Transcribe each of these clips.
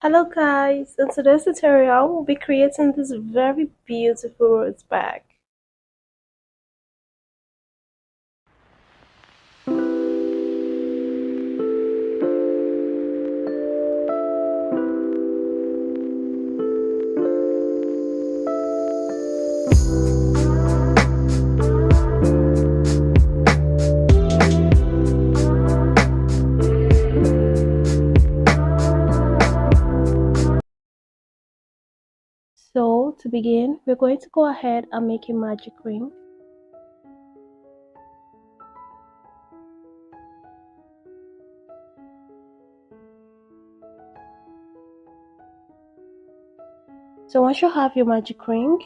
Hello guys, in today's tutorial we'll be creating this very beautiful rose bag. So to begin, we're going to go ahead and make a magic ring. So once you have your magic ring,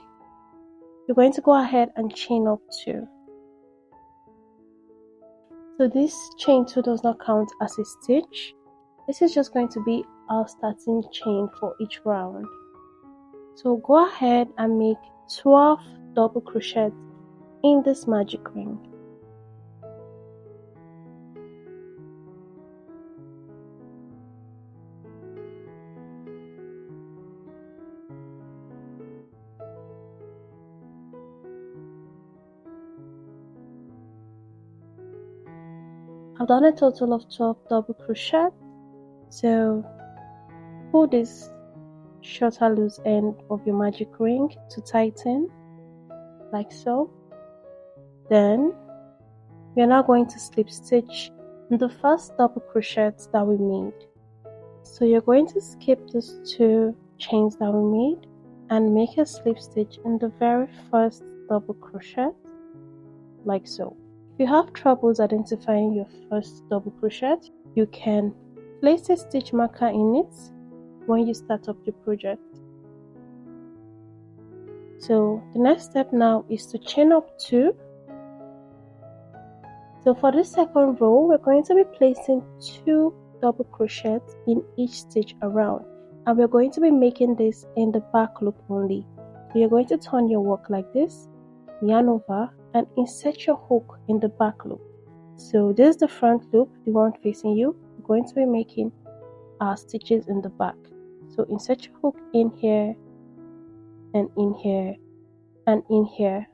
you're going to go ahead and chain up 2. So this chain 2 does not count as a stitch. This is just going to be our starting chain for each round. So go ahead and make 12 double crochets in this magic ring. I've done a total of 12 double crochet. So pull this shorter loose end of your magic ring to tighten, like so. Then we are now going to slip stitch in the first double crochet that we made. So you're going to skip these 2 chains that we made and make a slip stitch in the very first double crochet, like so. If you have troubles identifying your first double crochet, you can place a stitch marker in it when you start up your project. So the next step now is to chain up 2. So for this second row, we're going to be placing 2 double crochets in each stitch around, and we're going to be making this in the back loop only. So you're going to turn your work like this, yarn over, and insert your hook in the back loop. So this is the front loop, the one facing you. We're going to be making our stitches in the back. So insert your hook in here and in here and in here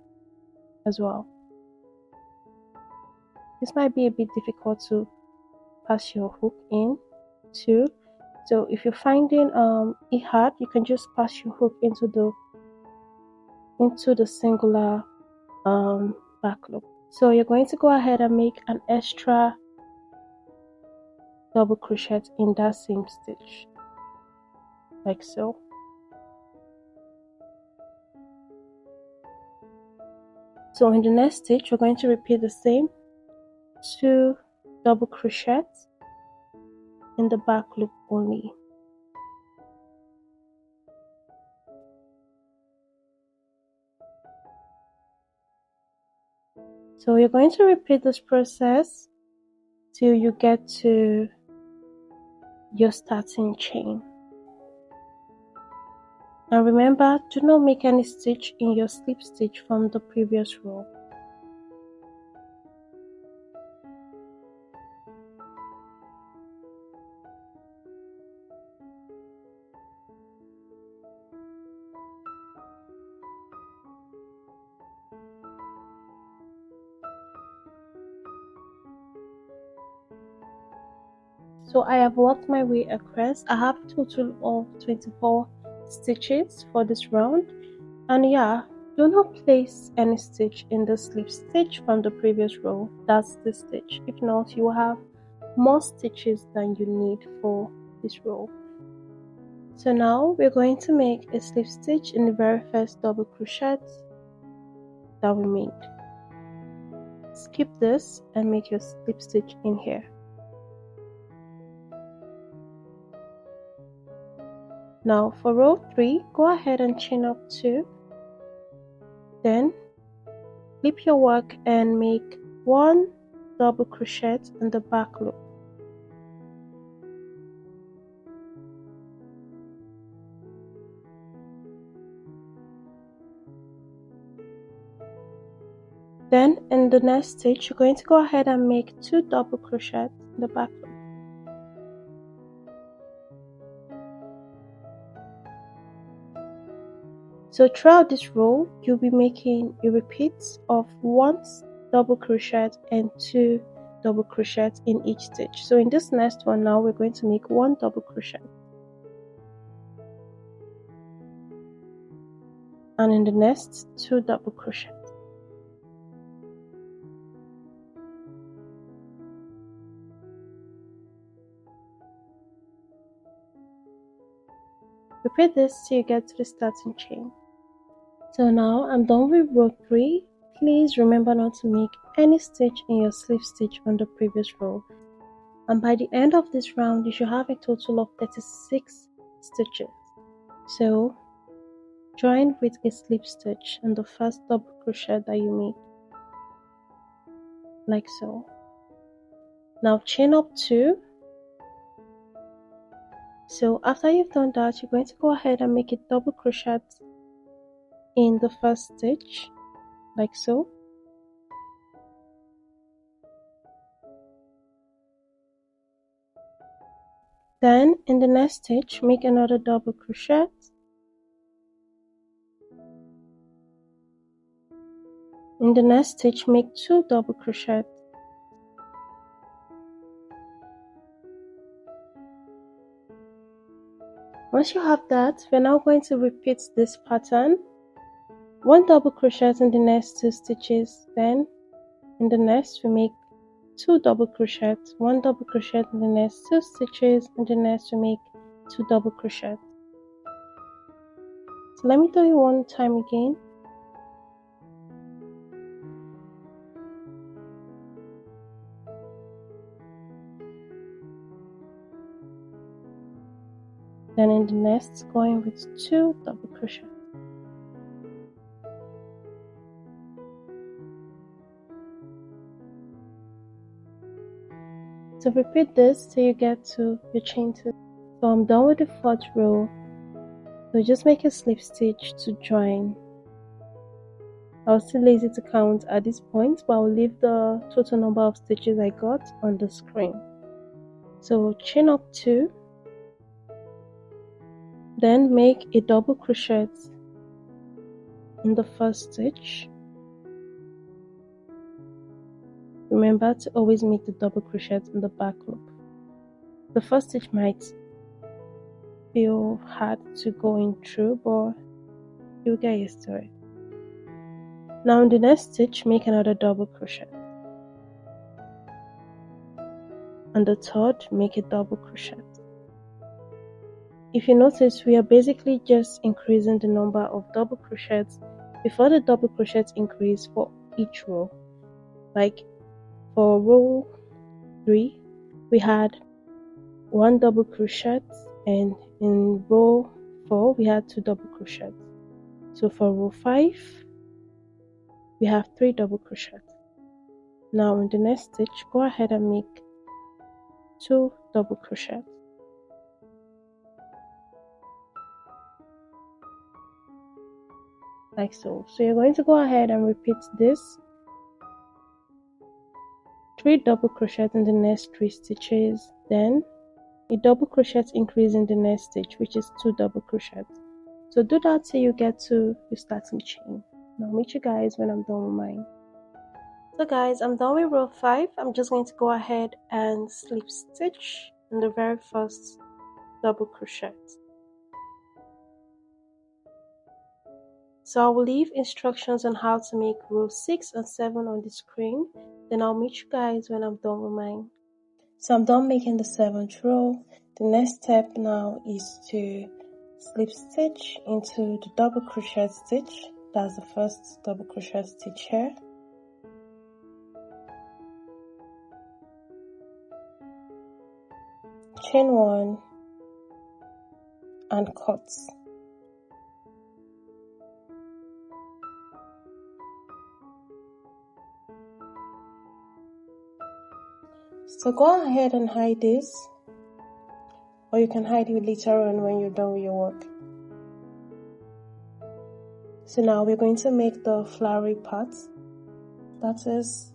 as well. This might be a bit difficult to pass your hook in too. So if you're finding it hard, you can just pass your hook into the singular back loop. So you're going to go ahead and make an extra double crochet in that same stitch, like so. So in the next stitch, we're going to repeat the same 2 double crochets in the back loop only. So you're going to repeat this process till you get to your starting chain. And remember, do not make any stitch in your slip stitch from the previous row. So I have worked my way across. I have a total of 24 stitches for this round, and yeah, do not place any stitch in the slip stitch from the previous row. That's the stitch. If not, you will have more stitches than you need for this row. So now we're going to make a slip stitch in the very first double crochet that we made. Skip this and make your slip stitch in here. Now for row 3, go ahead and chain up 2. Then flip your work and make 1 double crochet in the back loop. Then in the next stitch, you're going to go ahead and make 2 double crochets in the back loop. So throughout this row, you'll be making a repeat of 1 double crochet and 2 double crochet in each stitch. So in this next one now, we're going to make 1 double crochet, and in the next 2 double crochet. Repeat this till you get to the starting chain. So now I'm done with row 3. Please remember not to make any stitch in your slip stitch on the previous row. And by the end of this round, you should have a total of 36 stitches. So join with a slip stitch in the first double crochet that you make, like so. Now chain up 2. So after you've done that, you're going to go ahead and make a double crochet in the first stitch, like so. Then in the next stitch, make another double crochet. In the next stitch, make 2 double crochet. Once you have that, we're now going to repeat this pattern. 1 double crochet in the next 2 stitches, then in the next we make 2 double crochet, 1 double crochet in the next 2 stitches, and the next we make 2 double crochet. So let me do it one time again. Then in the next, going with 2 double crochet. So repeat this till you get to your chain 2. So I'm done with the 4th row. So just make a slip stitch to join. I was still lazy to count at this point, but I'll leave the total number of stitches I got on the screen. So chain up 2. Then make a double crochet in the first stitch. Remember to always make the double crochet in the back loop. The first stitch might feel hard to go in through, but you'll get used to it. Now in the next stitch, make another double crochet. And the third, make a double crochet. If you notice, we are basically just increasing the number of double crochets before the double crochet increase for each row. Like for row 3, we had 1 double crochet, and in row 4, we had 2 double crochets. So for row 5, we have 3 double crochets. Now in the next stitch, go ahead and make 2 double crochets. Like so. So you're going to go ahead and repeat this 3 double crochets in the next 3 stitches, then a double crochet increase in the next stitch, which is 2 double crochets. So do that till you get to your starting chain. Now I'll meet you guys when I'm done with mine. So guys, I'm done with row 5. I'm just going to go ahead and slip stitch in the very first double crochet. So I will leave instructions on how to make row 6 and 7 on the screen. Then I'll meet you guys when I'm done with mine. So I'm done making the 7th row. The next step now is to slip stitch into the double crochet stitch. That's the first double crochet stitch here. Chain 1 and cut. So go ahead and hide this, or you can hide it later on when you're done with your work. So now we're going to make the flowery part. That is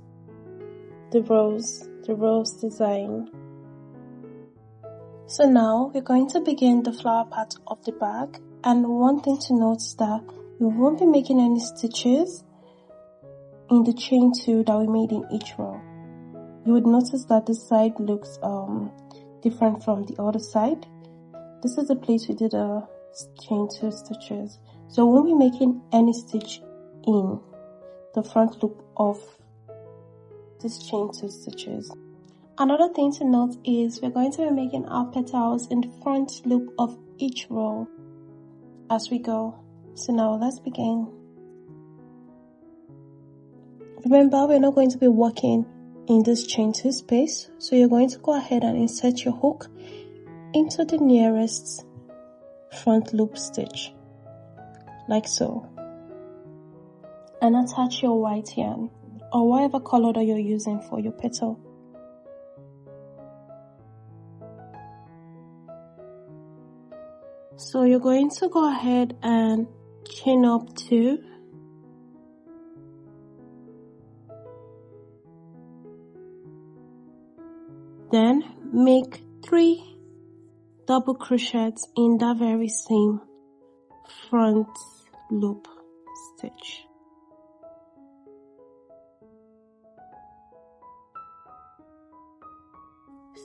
the rose design. So now we're going to begin the flower part of the bag, and one thing to note is that We won't be making any stitches in the chain 2 that we made in each row. You would notice that this side looks different from the other side. This is the place we did a chain 2 stitches. So we won't be making any stitch in the front loop of this chain 2 stitches. Another thing to note is we're going to be making our petals in the front loop of each row as we go. So now let's begin. Remember, we're not going to be working in this chain 2 space, so you're going to go ahead and insert your hook into the nearest front loop stitch, like so, and attach your white yarn or whatever color that you're using for your petal. So you're going to go ahead and chain up 2, then make 3 double crochets in that very same front loop stitch.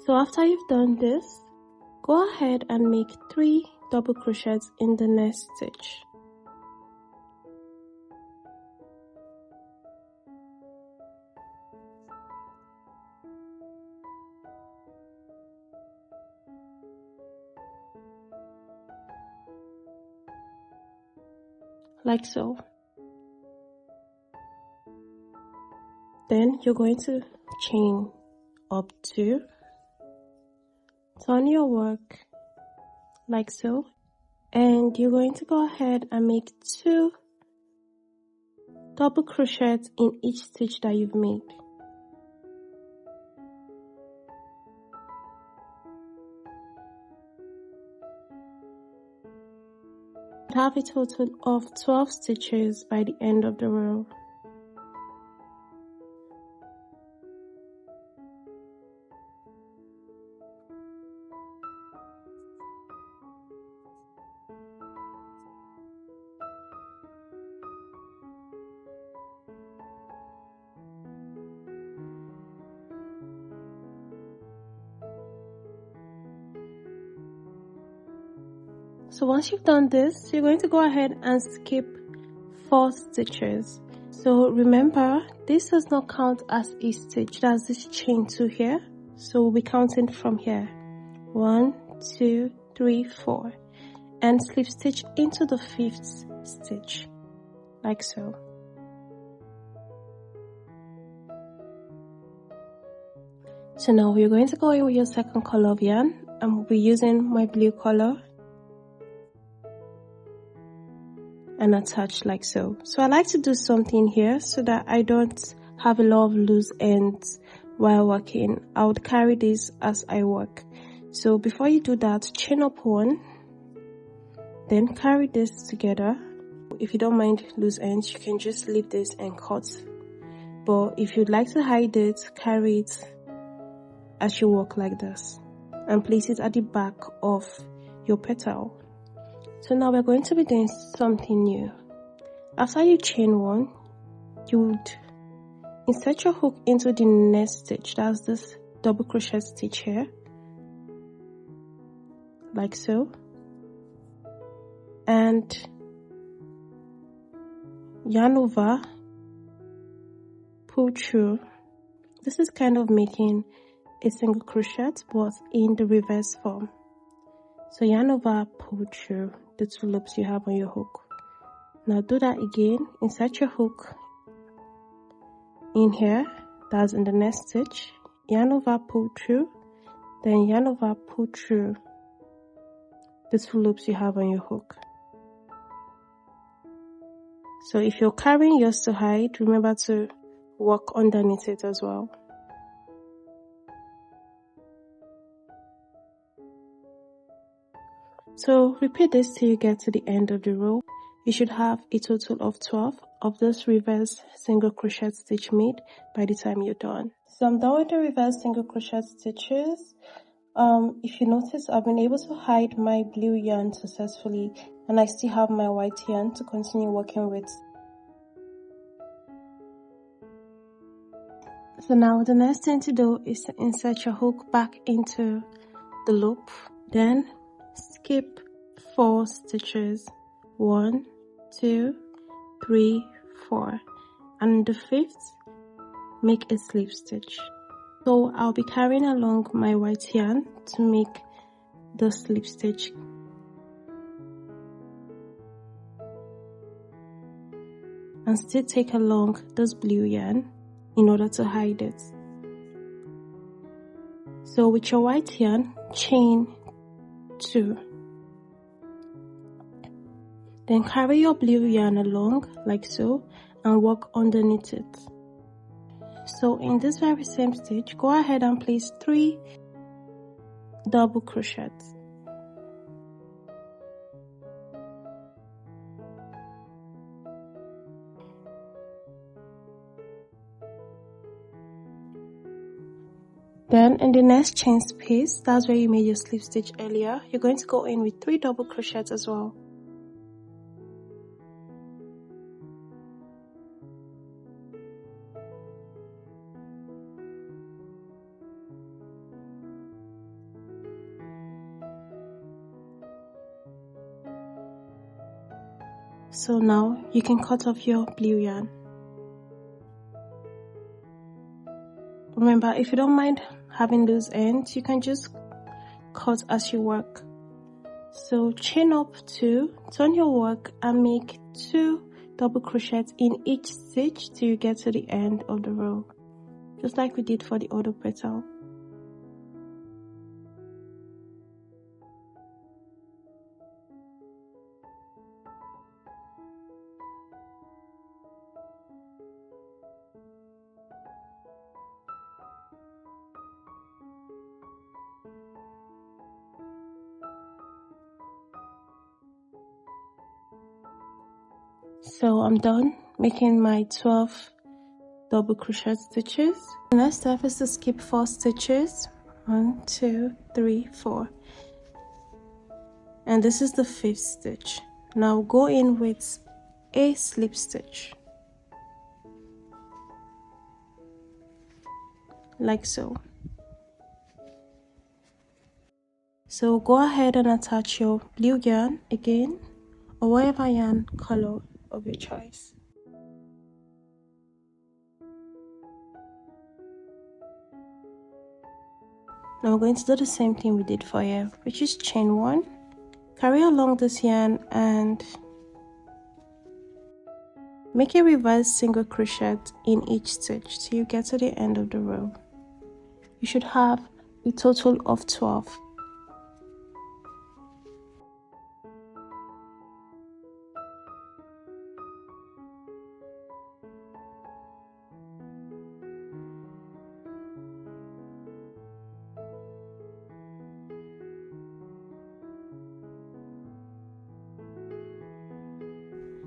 So after you've done this, go ahead and make 3 double crochets in the next stitch. Like so. Then you're going to chain up 2, turn your work like so, and you're going to go ahead and make 2 double crochets in each stitch that you've made. Have a total of 12 stitches by the end of the row. So once you've done this, you're going to go ahead and skip 4 stitches. So remember, this does not count as a stitch. That's this chain 2 here. So we'll be counting from here. 1, 2, 3, 4. And slip stitch into the 5th stitch, like so. So now we're going to go in with your second color of yarn. I'm using my blue color. And attach like so. So I like to do something here so that I don't have a lot of loose ends while working. I would carry this as I work. So before you do that, chain up 1, then carry this together. If you don't mind loose ends, you can just leave this and cut. But if you'd like to hide it, carry it as you work like this and place it at the back of your petal. So now we're going to be doing something new. After you chain 1, you would insert your hook into the next stitch. That's this double crochet stitch here, like so, and yarn over, pull through. This is kind of making a single crochet but in the reverse form. So yarn over, pull through the 2 loops you have on your hook. Now do that again. Insert your hook in here, that's in the next stitch. Yarn over, pull through, then yarn over, pull through the 2 loops you have on your hook. So if you're carrying yours to hide, remember to work underneath it as well. So repeat this till you get to the end of the row. You should have a total of 12 of this reverse single crochet stitch made by the time you're done. So I'm done with the reverse single crochet stitches. if you notice, I've been able to hide my blue yarn successfully, and I still have my white yarn to continue working with. So now the next thing to do is to insert your hook back into the loop, then skip 4 stitches, 1, 2, 3, 4, and the 5th make a slip stitch. So I'll be carrying along my white yarn to make the slip stitch. And still take along this blue yarn in order to hide it. So with your white yarn, chain 2. Then carry your blue yarn along like so and work underneath it. So in this very same stitch, go ahead and place 3 double crochets. Then in the next chain space, that's where you made your slip stitch earlier, you're going to go in with 3 double crochets as well. So now you can cut off your blue yarn. Remember, if you don't mind having loose ends, you can just cut as you work. So chain up 2, turn your work and make 2 double crochets in each stitch till you get to the end of the row, just like we did for the other petal. So I'm done making my 12 double crochet stitches. The next step is to skip 4 stitches. 1, 2, 3, 4. And this is the 5th stitch. Now go in with a slip stitch. Like so. So go ahead and attach your blue yarn again, or whatever yarn color of your choice. Now we're going to do the same thing we did for here, which is chain 1, carry along this yarn and make a reverse single crochet in each stitch till you get to the end of the row. You should have a total of 12.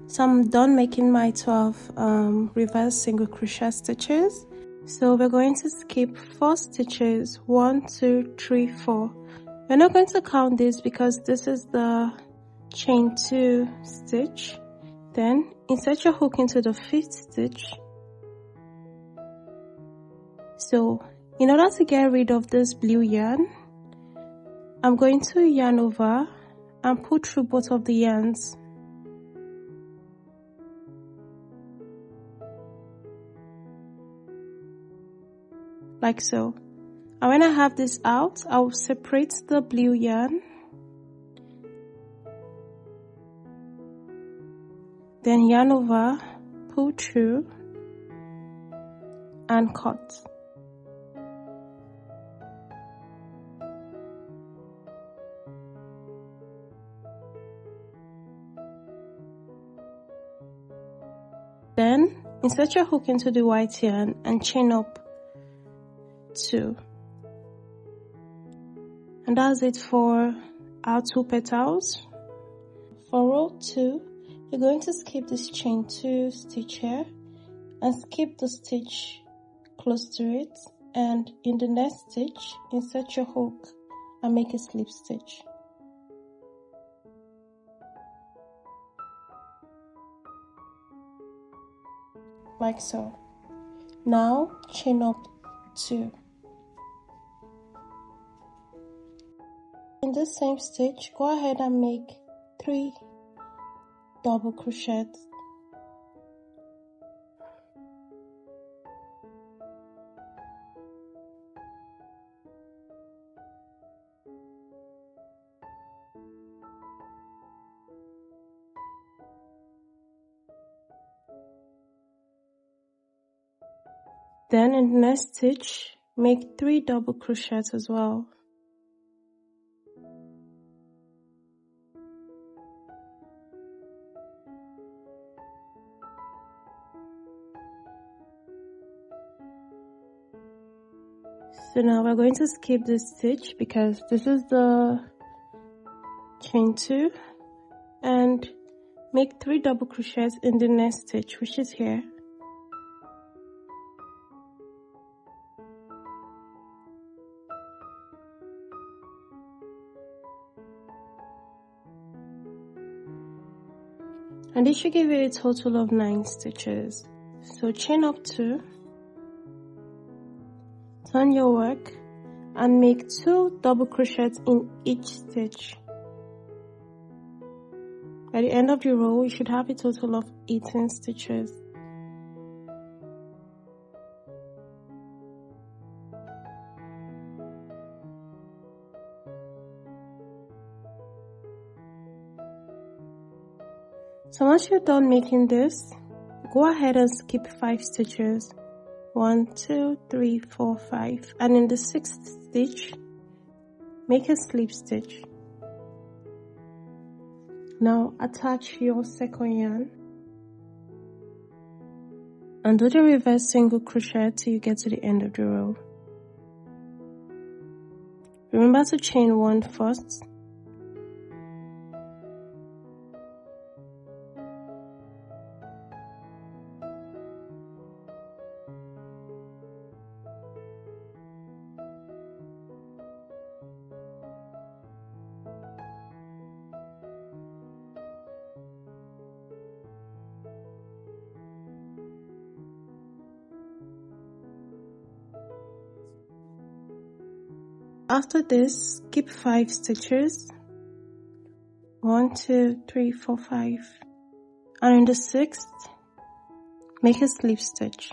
So I'm done making my 12 reverse single crochet stitches. So we're going to skip 4 stitches, 1, 2, 3, 4. We're not going to count this because this is the chain 2 stitch. Then insert your hook into the 5th stitch. So in order to get rid of this blue yarn, I'm going to yarn over and pull through both of the yarns. Like so. And when I have this out, I will separate the blue yarn, then yarn over, pull through and cut. Then insert your hook into the white yarn and chain up 2. And that's it for our 2 petals. For row 2, you're going to skip this chain 2 stitch here and skip the stitch close to it, and in the next stitch insert your hook and make a slip stitch. Like so. Now chain up 2. In this same stitch, go ahead and make 3 double crochets. Then in the next stitch, make 3 double crochets as well. So now we're going to skip this stitch because this is the chain 2, and make 3 double crochets in the next stitch, which is here. And this should give you a total of 9 stitches. So chain up 2, turn your work, and make 2 double crochets in each stitch. By the end of the row, you should have a total of 18 stitches. So once you're done making this, go ahead and skip 5 stitches. 1, 2, 3, 4, 5. And in the 6th stitch, make a slip stitch. Now attach your second yarn and do the reverse single crochet till you get to the end of the row. Remember to chain 1 first. After this, skip 5 stitches. 1, 2, 3, 4, 5. And in the 6th, make a slip stitch.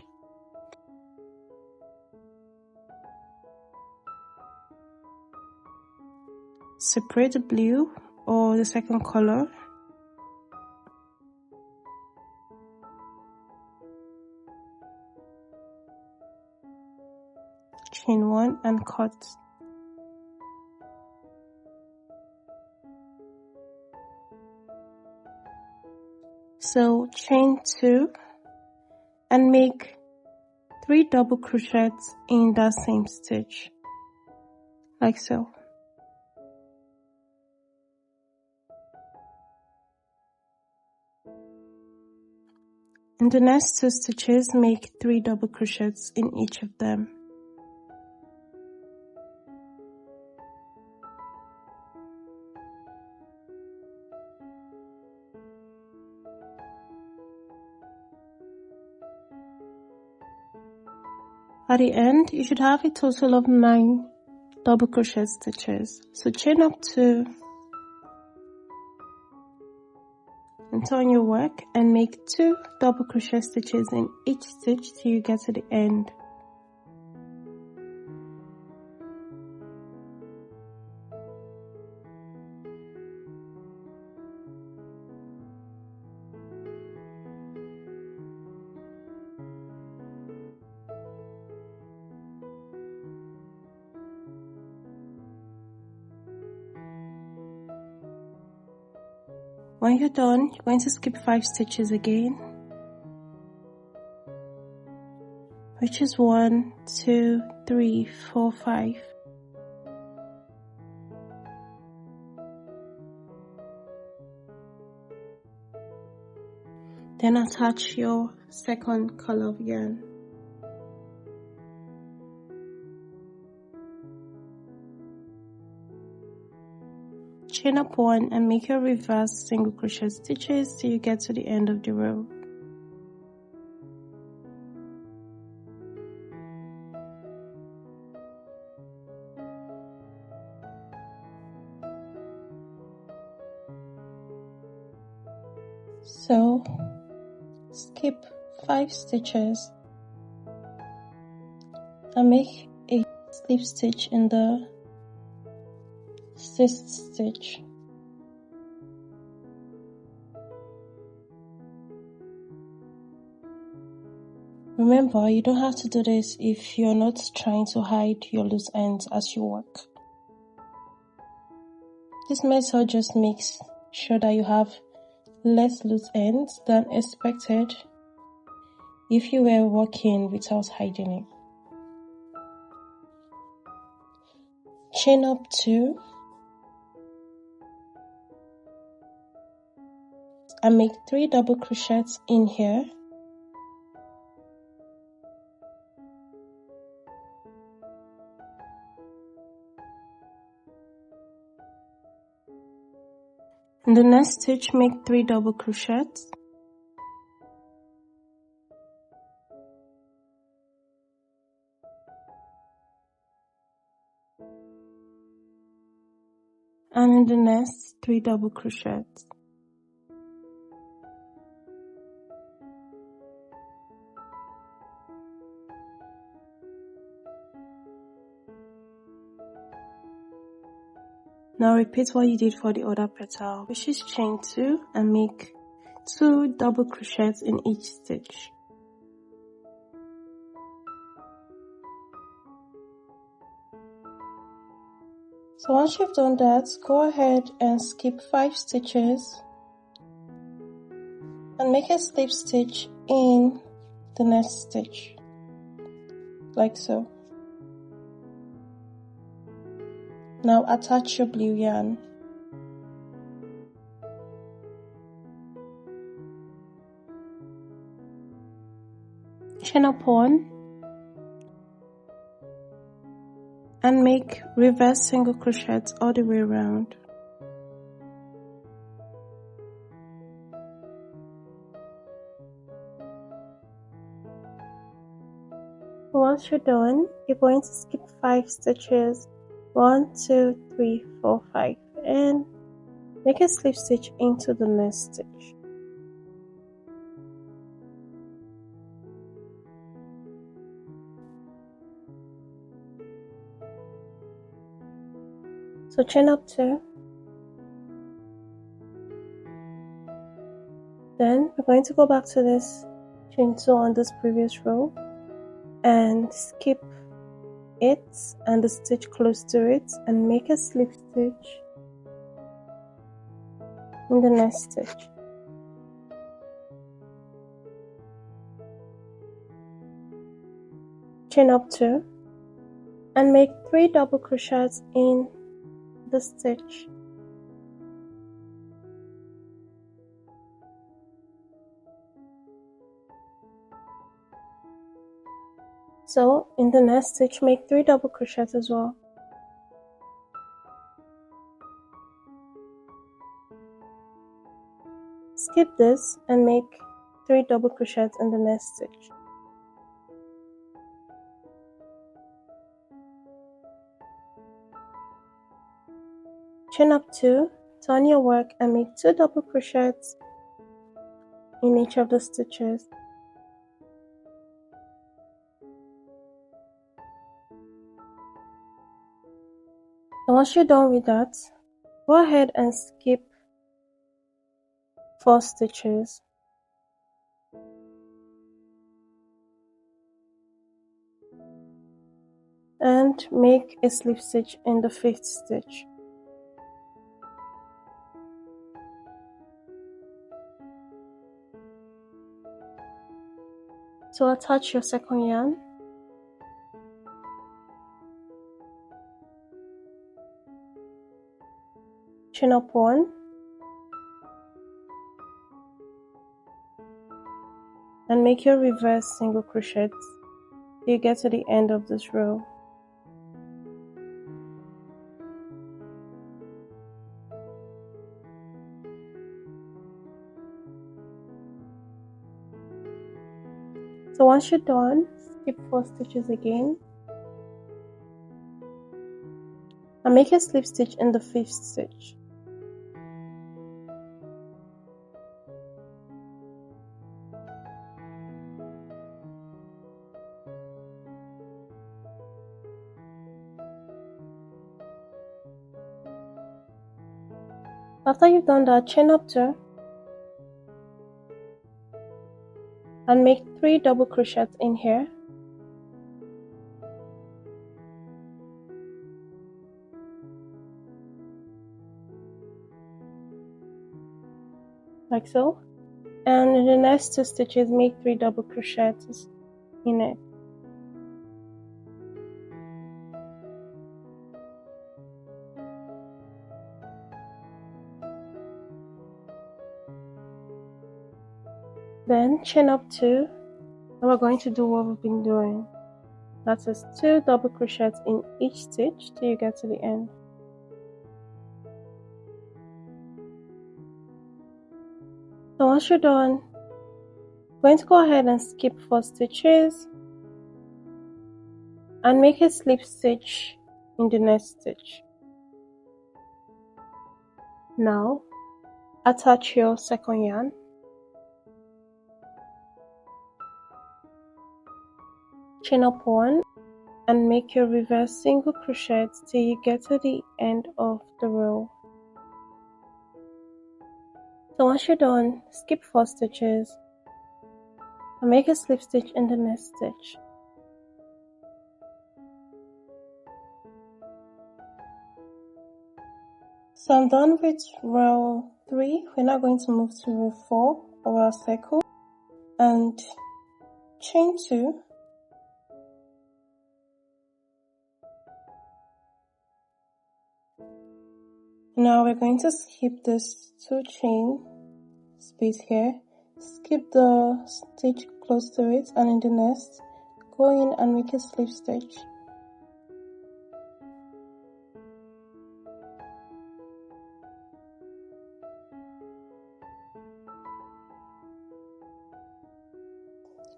Separate the blue or the second color. Chain 1 and cut. So chain 2 and make 3 double crochets in that same stitch, like so. In the next 2 stitches, make 3 double crochets in each of them. At the end, you should have a total of 9 double crochet stitches. So chain up 2 and turn your work and make 2 double crochet stitches in each stitch till you get to the end. When you're done, you're going to skip 5 stitches again, which is 1, 2, 3, 4, 5. Then attach your second color of yarn. chain up 1 and make your reverse single crochet stitches till you get to the end of the row. So skip 5 stitches and make a slip stitch in the Sts stitch. Remember, you don't have to do this if you're not trying to hide your loose ends as you work. This method just makes sure that you have less loose ends than expected if you were working without hiding it. Chain up 2 and make 3 double crochets in here. In the next stitch, make 3 double crochets. And in the next, 3 double crochets. Now repeat what you did for the other petal, which is chain 2 and make 2 double crochets in each stitch. So once you've done that, go ahead and skip 5 stitches and make a slip stitch in the next stitch, like so. Now attach your blue yarn. Chain up 1 and make reverse single crochets all the way around. Once you're done, you're going to skip 5 stitches, 1, 2, 3, 4, 5, and make a slip stitch into the next stitch. So chain up 2, then we're going to go back to this chain 2 on this previous row and skip it and the stitch close to it and make a slip stitch in the next stitch. Chain up 2 and make 3 double crochets in the stitch. So in the next stitch, make 3 double crochets as well. Skip this and make 3 double crochets in the next stitch. Chain up 2, turn your work and make 2 double crochets in each of the stitches. And once you're done with that, go ahead and skip 4 stitches. And make a slip stitch in the 5th stitch. So attach your second yarn. Chain up 1 and make your reverse single crochet till you get to the end of this row. So once you're done, skip 4 stitches again and make a slip stitch in the 5th stitch. After you've done that, chain up 2 and make 3 double crochets in here. Like so. And in the next 2 stitches, make 3 double crochets in it. Then chain up 2 and we're going to do what we've been doing. That is 2 double crochets in each stitch till you get to the end. So once you're done, I'm going to go ahead and skip 4 stitches and make a slip stitch in the next stitch. Now attach your second yarn. Chain up 1 and make your reverse single crochet till you get to the end of the row. So once you're done, skip 4 stitches and make a slip stitch in the next stitch. So I'm done with row 3. We're now going to move to row 4 of our circle and chain 2. Now we're going to skip this 2 chain space here, skip the stitch close to it, and in the next go in and make a slip stitch.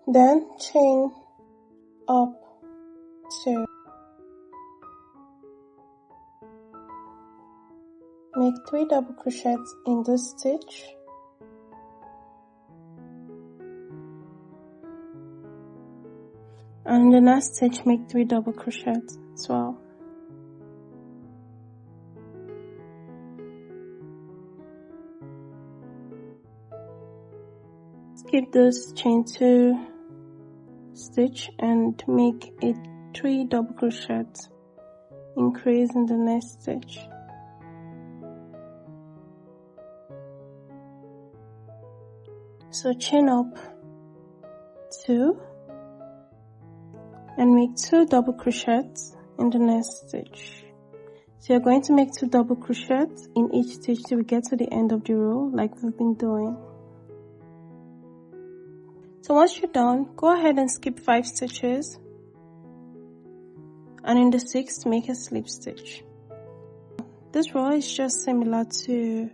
Then chain up 2, make 3 double crochets in this stitch, and in the next stitch make 3 double crochets as well. Skip this chain 2 stitch and make a 3 double crochets, increase in the next stitch. So chain up 2 and make 2 double crochets in the next stitch. So you're going to make 2 double crochets in each stitch till we get to the end of the row like we've been doing. So once you're done, go ahead and skip 5 stitches and in the 6th make a slip stitch. This row is just similar to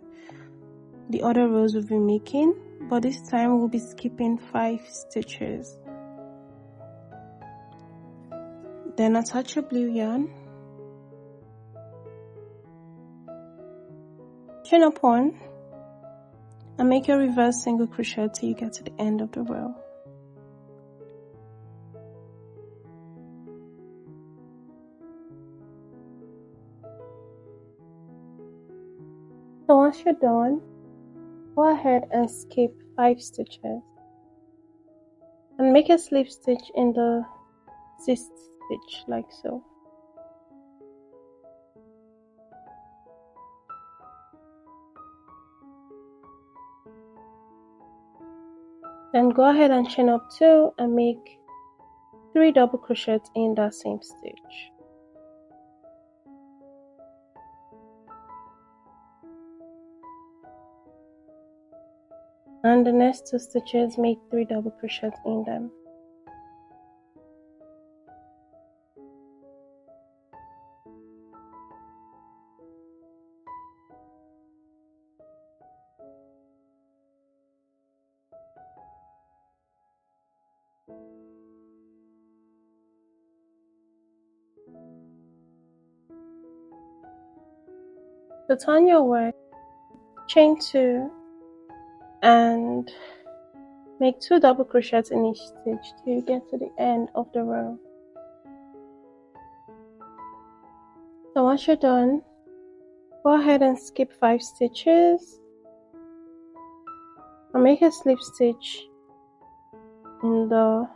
the other rows we've been making, but this time we'll be skipping 5 stitches. Then attach your blue yarn, chain up 1 and make your reverse single crochet till you get to the end of the row. So once you're done, go ahead and skip 5 stitches and make a slip stitch in the 6th stitch like so. Then go ahead and chain up 2 and make 3 double crochets in that same stitch. And the next 2 stitches make 3 double crochets in them. To turn your work, chain 2 and make 2 double crochets in each stitch till you get to the end of the row. So once you're done, go ahead and skip 5 stitches and make a slip stitch in the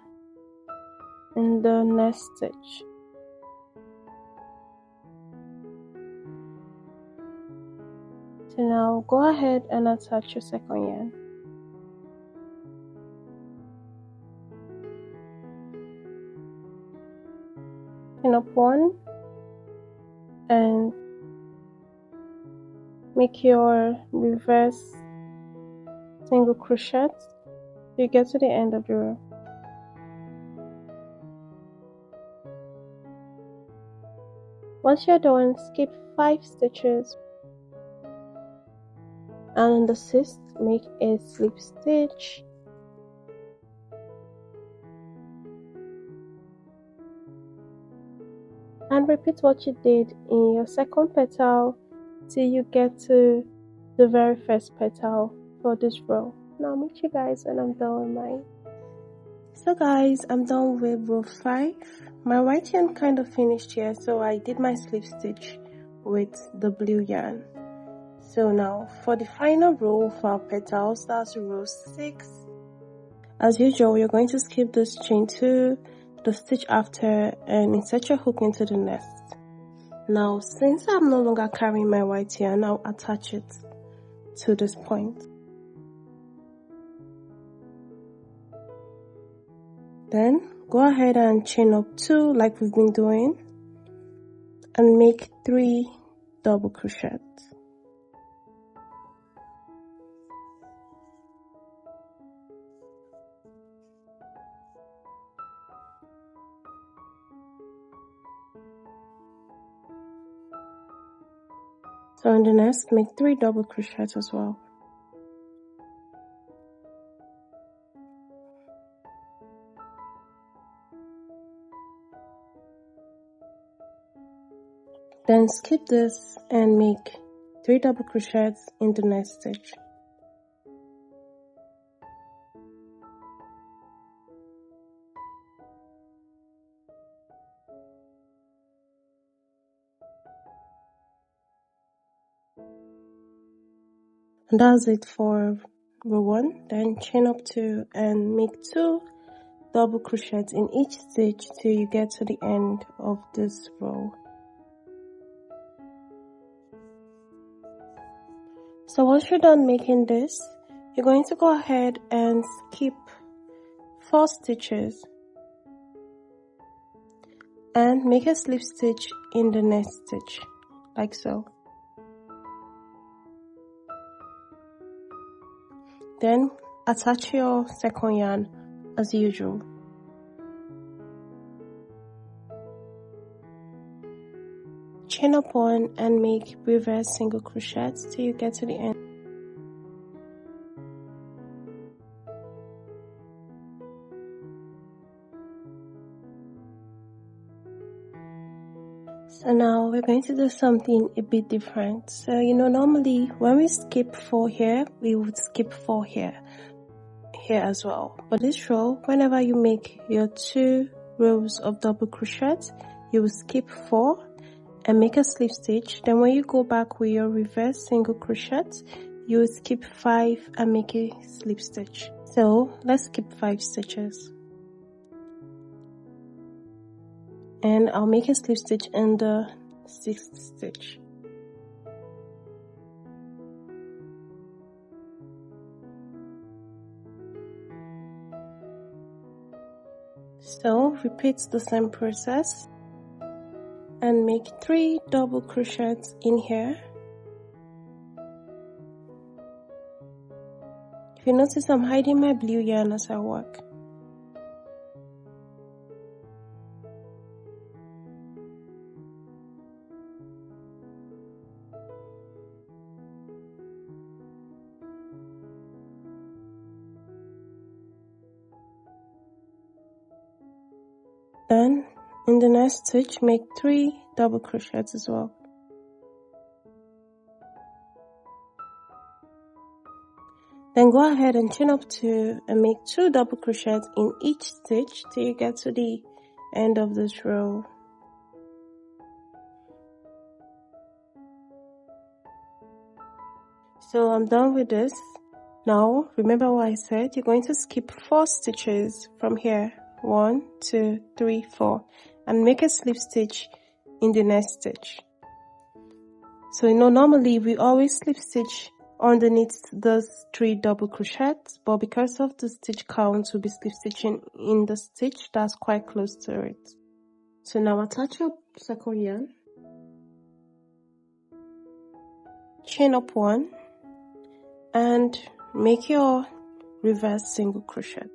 next stitch. So now go ahead and attach your second yarn. Chain up 1 and make your reverse single crochet till you get to the end of the row. Once you're done, skip 5 stitches and in the 6th make a slip stitch and repeat what you did in your second petal till you get to the very first petal for this row. Now I'll meet you guys when I'm done with mine. So guys, I'm done with row 5. My white yarn kind of finished here, so I did my slip stitch with the blue yarn. So now for the final row for our petals, that's row 6. As usual, you're going to skip this chain 2, the stitch after, and insert your hook into the nest. Now since I'm no longer carrying my white yarn, I'll attach it to this point. Then go ahead and chain up 2 like we've been doing and make 3 double crochets. So in the nest, make 3 double crochets as well. Then skip this and make 3 double crochets in the next stitch. And that's it for row 1. Then chain up 2 and make 2 double crochets in each stitch till you get to the end of this row. So once you're done making this, you're going to go ahead and skip 4 stitches and make a slip stitch in the next stitch, like so. Then attach your second yarn as usual. Chain up 1 and make reverse single crochets till you get to the end. So now we're going to do something a bit different. So normally when we skip 4 here, we would skip 4 here as well. But this row, whenever you make your 2 rows of double crochets, you will skip 4 and make a slip stitch. Then when you go back with your reverse single crochet, you will skip 5 and make a slip stitch. So let's skip 5 stitches. And I'll make a slip stitch in the 6th stitch. So repeat the same process and make 3 double crochets in here. If you notice, I'm hiding my blue yarn as I work. Then in the next stitch, make 3 double crochets as well. Then go ahead and chain up 2 and make 2 double crochets in each stitch till you get to the end of this row. So I'm done with this. Now remember what I said, you're going to skip 4 stitches from here. 1, 2, 3, 4 and make a slip stitch in the next stitch. So you know, normally we always slip stitch underneath those 3 double crochets, but because of the stitch count, we'll be slip stitching in the stitch that's quite close to it. So now attach your second yarn, chain up 1 and make your reverse single crochet.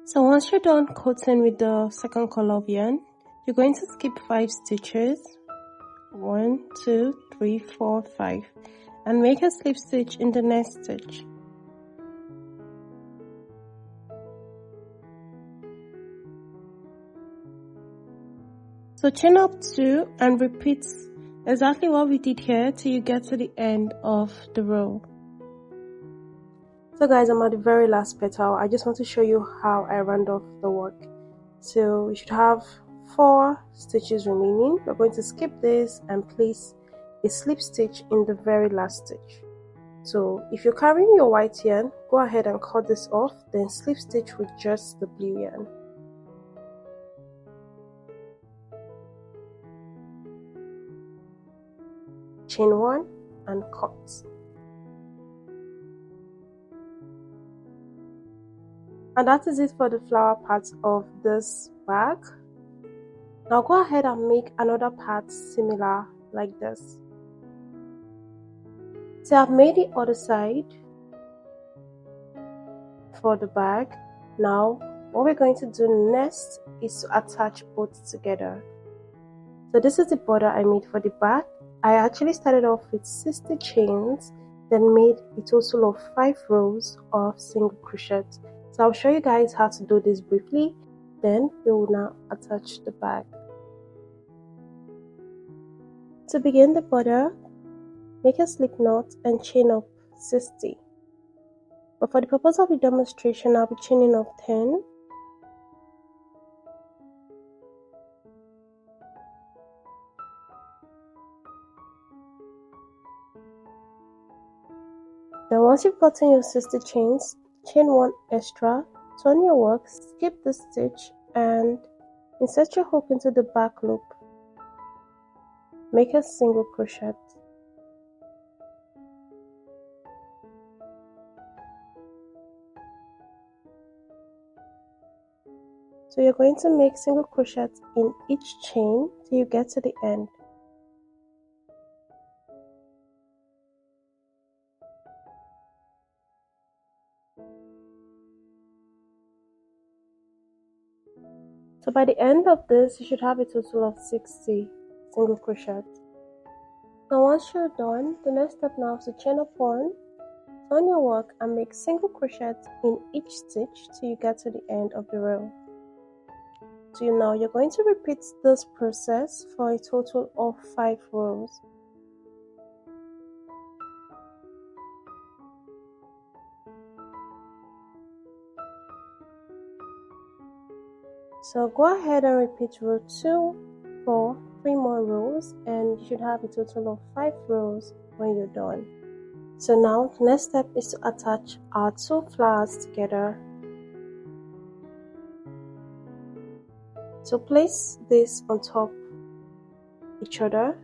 So once you're done coating with the second color of yarn, you're going to skip 5 stitches. 1, 2, 3, 4, 5 and make a slip stitch in the next stitch. So chain up 2 and repeat exactly what we did here till you get to the end of the row. So guys, I'm at the very last petal. I just want to show you how I round off the work. So we should have 4 stitches remaining. We're going to skip this and place a slip stitch in the very last stitch. So if you're carrying your white yarn, go ahead and cut this off, then slip stitch with just the blue yarn. Chain 1 and cut. And that is it for the flower part of this bag. Now go ahead and make another part similar like this. So I've made the other side for the bag. Now what we're going to do next is to attach both together. So this is the border I made for the bag. I actually started off with 60 chains, then made a total of 5 rows of single crochet. So I'll show you guys how to do this briefly, then we will now attach the bag. To begin the border, make a slip knot and chain up 60. But for the purpose of the demonstration, I'll be chaining up 10. Then once you've gotten your 60 chains, chain 1 extra, turn your work, skip the stitch and insert your hook into the back loop. Make a single crochet. So you're going to make single crochet in each chain till you get to the end. So by the end of this, you should have a total of 60 single crochet. Now once you're done, the next step now is to chain up 1, turn your work and make single crochet in each stitch till you get to the end of the row. So now you're going to repeat this process for a total of 5 rows. So go ahead and repeat row 2 for 3 more rows and you should have a total of 5 rows when you're done. So now the next step is to attach our 2 flowers together. So place this on top each other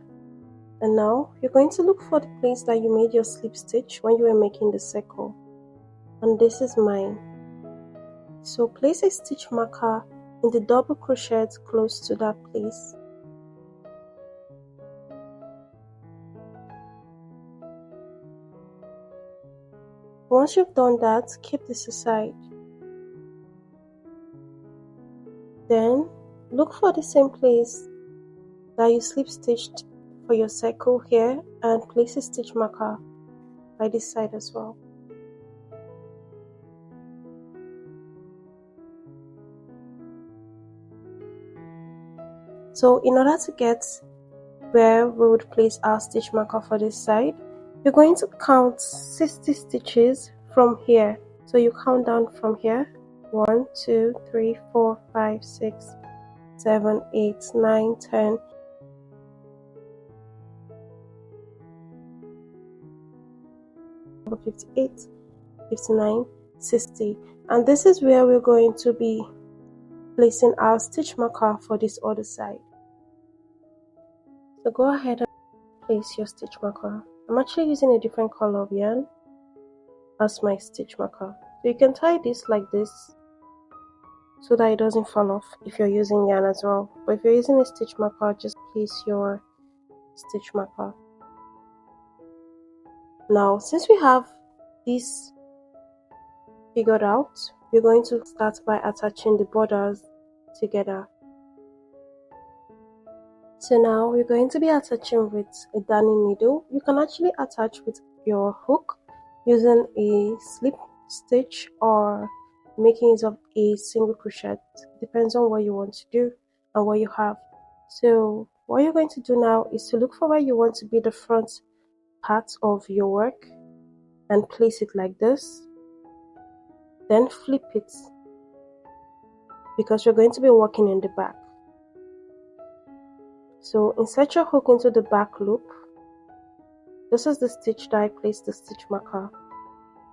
and now you're going to look for the place that you made your slip stitch when you were making the circle, and this is mine. So place a stitch marker in the double crochet close to that place. Once you've done that, keep this aside. Then look for the same place that you slip stitched for your circle here and place a stitch marker by this side as well. So in order to get where we would place our stitch marker for this side, you're going to count 60 stitches from here. So you count down from here: 1 2 3 4 5 6 7 8 9 10 58 59 60, and this is where we're going to be placing our stitch marker for this other side. So go ahead and place your stitch marker. I'm actually using a different color of yarn as my stitch marker. So you can tie this like this so that it doesn't fall off if you're using yarn as well. But if you're using a stitch marker, just place your stitch marker. Now, since we have this figured out, we're going to start by attaching the borders together. So now we're going to be attaching with a darning needle. You can actually attach with your hook using a slip stitch or making use of a single crochet. Depends on what you want to do and what you have. So what you're going to do now is to look for where you want to be the front part of your work and place it like this. Then flip it, because you're going to be working in the back. So insert your hook into the back loop. This is the stitch that I placed the stitch marker.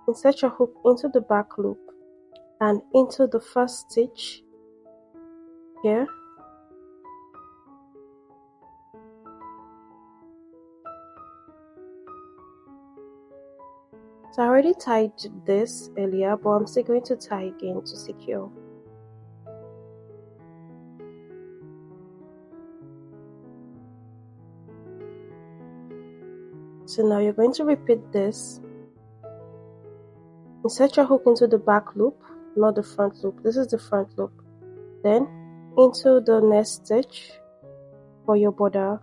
Insert your hook into the back loop and into the first stitch here. So I already tied this earlier, but I'm still going to tie again to secure. So now you're going to repeat this. Insert your hook into the back loop, not the front loop. This is the front loop. Then into the next stitch for your border.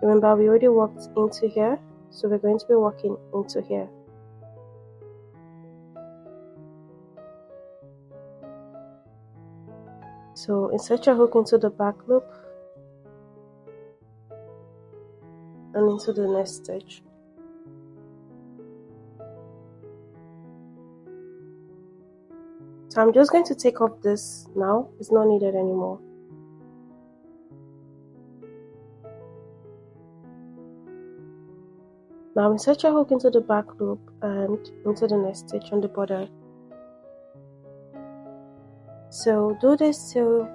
Remember, we already worked into here, so we're going to be working into here. So insert your hook into the back loop and into the next stitch. So I'm just going to take off this now, it's not needed anymore. Now insert your hook into the back loop and into the next stitch on the border. So do this till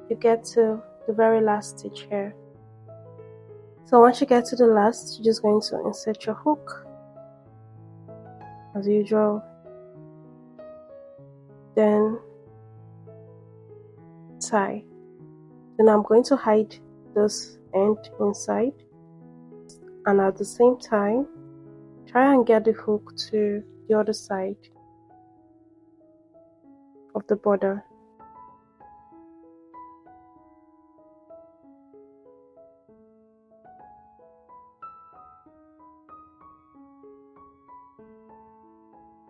you get to the very last stitch here. So once you get to the last, you're just going to insert your hook as usual. Then tie. Then I'm going to hide this end inside, and at the same time try and get the hook to the other side of the border.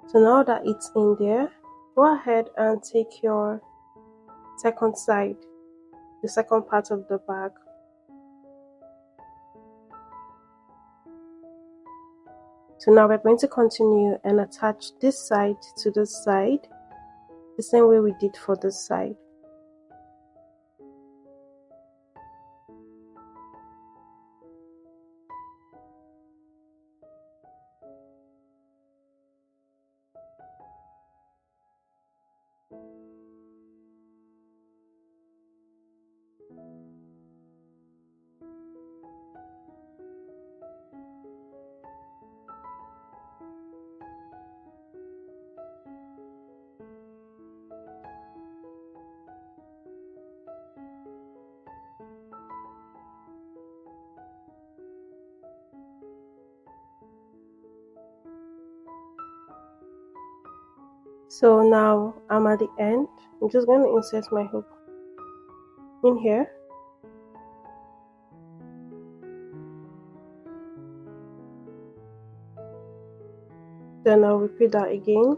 So now that it's in there, go ahead and take your second side, the second part of the bag. So now we're going to continue and attach this side to this side, the same way we did for this side. So now I'm at the end. I'm just going to insert my hook in here. Then I'll repeat that again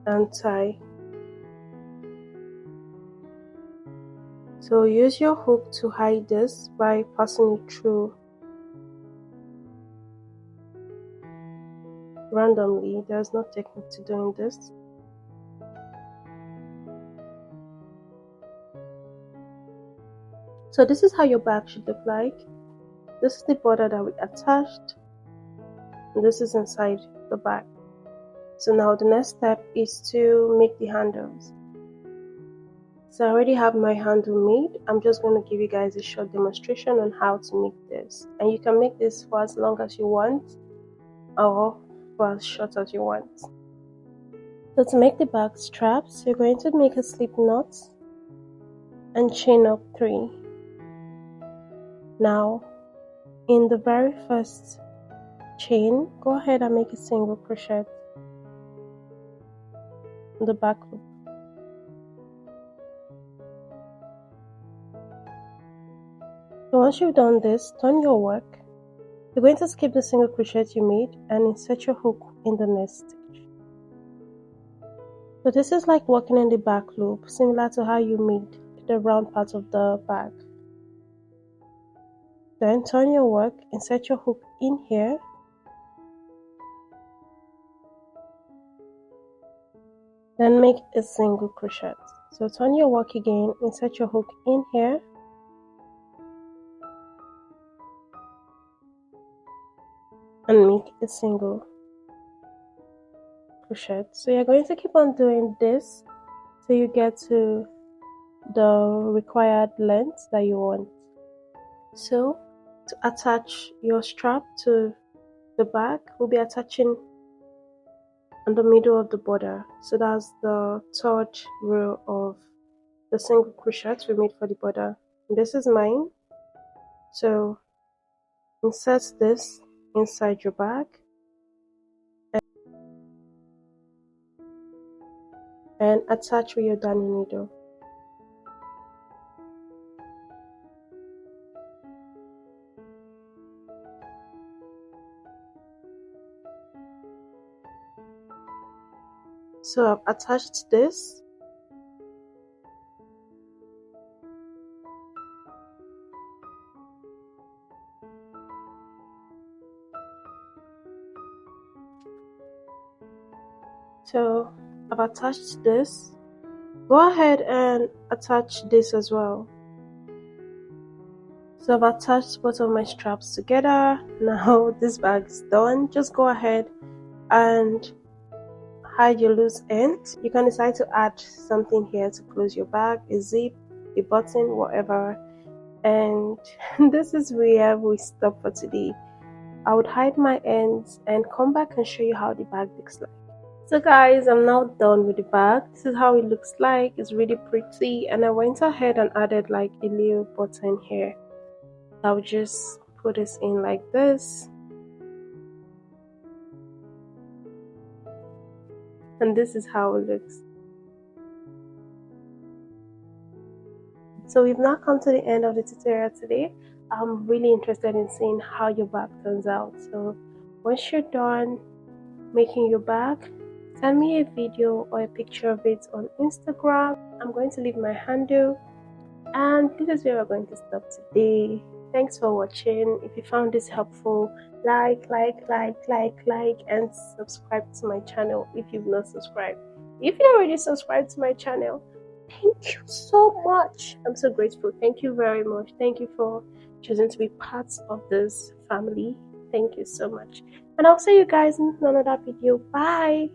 and tie. So use your hook to hide this by passing it through randomly. There's no technique to doing this. So this is how your bag should look like. This is the border that we attached, and this is inside the bag. So now the next step is to make the handles. So I already have my handle made. I'm just going to give you guys a short demonstration on how to make this, and you can make this for as long as you want or for as short as you want. So to make the bag straps, you're going to make a slip knot and chain up 3. Now in the very first chain, go ahead and make a single crochet in the back loop. So once you've done this, turn your work. You're going to skip the single crochet you made and insert your hook in the next stitch. So this is like working in the back loop, similar to how you made the round part of the bag. Then turn your work, insert your hook in here, then make a single crochet. So turn your work again, insert your hook in here, and make a single crochet. So you're going to keep on doing this till you get to the required length that you want. So to attach your strap to the bag, we'll be attaching on the middle of the border. So that's the 3rd row of the single crochet we made for the border. This is mine. So insert this inside your bag and attach with your darning needle. So I've attached this. So I've attached this. Go ahead and attach this as well. So I've attached both of my straps together. Now this bag is done. Just go ahead and hide your loose end. You can decide to add something here to close your bag, a zip, a button, whatever. And this is where we stop for today. I would hide my ends and come back and show you how the bag looks like. So guys, I'm now done with the bag. This is how it looks like. It's really pretty, and I went ahead and added like a little button here. I'll just put this in like this, and this is how it looks. So we've now come to the end of the tutorial today. I'm really interested in seeing how your bag turns out. So once you're done making your bag, send me a video or a picture of it on Instagram. I'm going to leave my handle, and this is where we're going to stop today. Thanks for watching. If you found this helpful, like, and subscribe to my channel if you've not subscribed. If you already subscribed to my channel, thank you so much. I'm so grateful. Thank you very much. Thank you for choosing to be part of this family. Thank you so much. And I'll see you guys in another video. Bye.